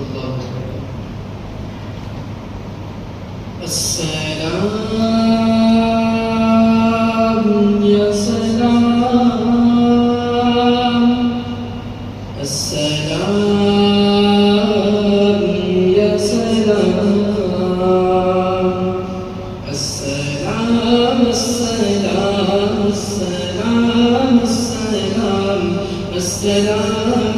اللہ السلام یا سلام السلام یا سلام السلام السلام السلام السلام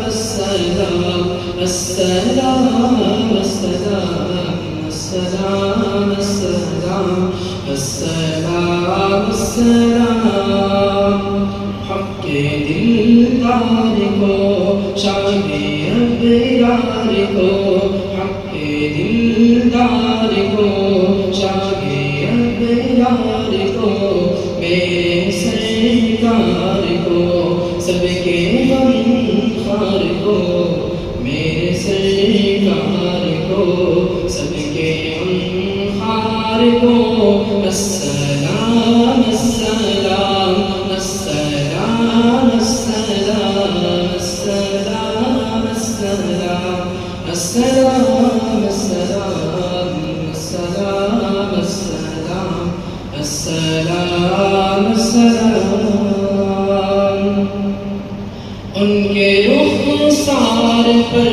السلام السلام السلام السلام السلام السلام السلام حق دلدار کو شان ابرار کو حق دلدار کو شان ابرار کو میرے سرکار کو سب کے غمخوار کو میرے سرکار کو سب کے غمخوار کو السلام السلام السلام السلام السلام السلام السلام السلام السلام السلام السلام السلام ان کے رخسار پر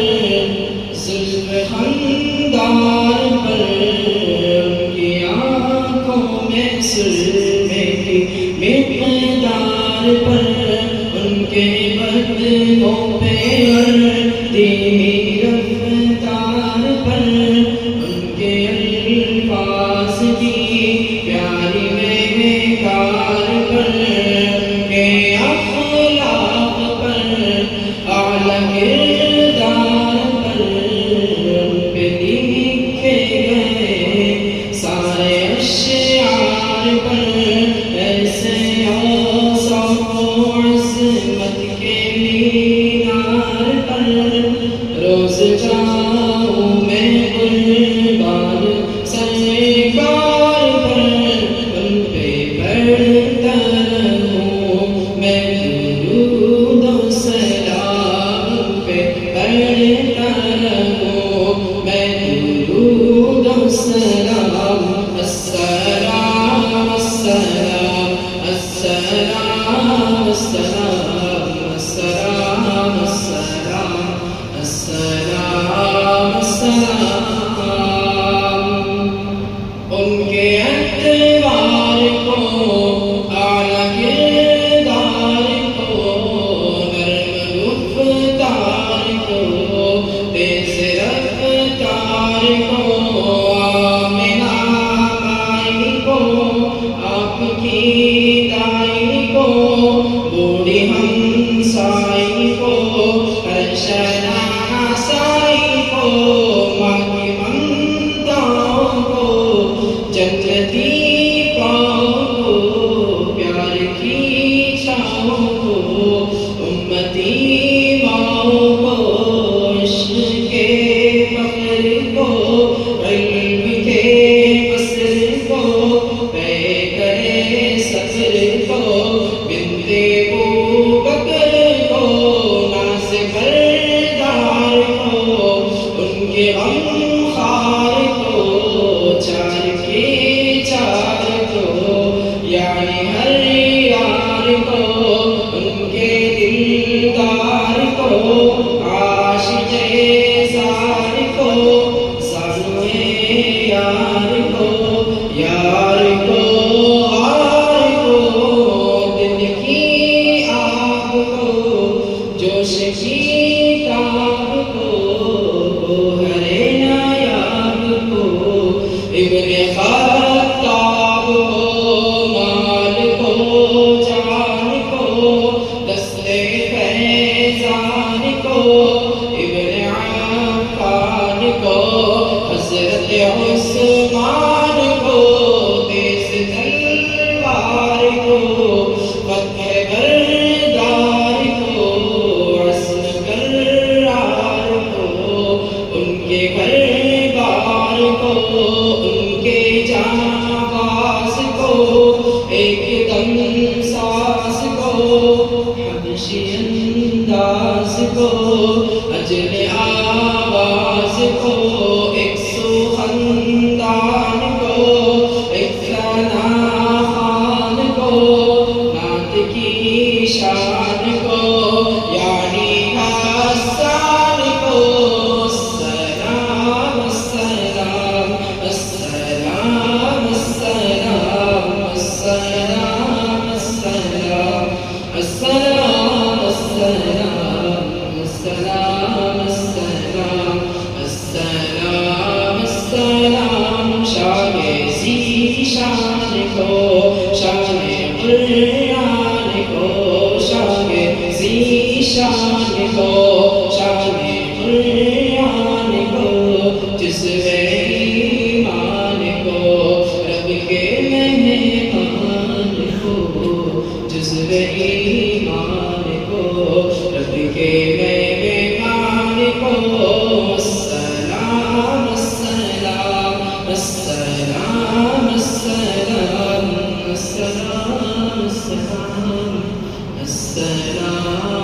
زلف خندار پر ان کی آنکھوں میں سرمے کی مقدار پر ان کے بدنوں پہ دینی رفتار پر ان کے الفاظ کی پیاری مہکار پر ان کے اخلاق پر اعلیٰ کردار پر ان پہ لکھے گئے سارے اشعار پر ایسے اوصاف و عظمت کے مینار پر روز جاؤں میں قربان سرکار پر ان پہ پڑھتا رہوں میں درود و سلام ان پہ پڑھتا رہوں میں درود و سلام السلام السلام السلام السلام السلام السلام السلام السلام ان کے اعتبار کو اعلیٰ کردار کو نرم رفتار کو تیز رفتار کو آمنہ مائی کو آپ کی دائی کو بوڑھی ہمسائی کو ہر شناسائی کو ماں کی ممتاؤں کو جنتی پاؤں کو پیار کی چھاؤں کو امتی ماؤں کو عشق کے فخر کو علم کے اثر کو طے کرے سفر کو بنت ابوبکر کو ناز بردار کو ان کے غمخوار کو چار کے چار کو یعنی ہر یار کو ان کے دلدار کو عاشق زار کو سانوے یار کو یار کو غار کو دل کی آگ کو جوش کی تاب کو گوہر نایاب کو ابن خطاب کو مال کو جان کو دست فیضان کو ابن عفان کو حضرت عثمان کو تیز تلوار کو فتح بردار کو عزم کرار کو ان کے گھر بار کو ان کے جانباز کو ایک دم ساز کو حبشی انداز کو اجل آواز کو، ایک سخندان کو، ایک ثنا خوان کو، نعت کی شان کو، یعنی حسان کو، السلام السلام السلام السلام السلام السلام السلام السلام السلام السلام السلام السلام شان ذی شان کو، شان قرآن کو، شان ذی شان کو، شان قرآن کو، جزوِ ایمان کو، رب کے مہمان کو، جزوِ ایمان کو، رب کے مہمان کو، السلام السلام السلام السلام السلام السلام السلام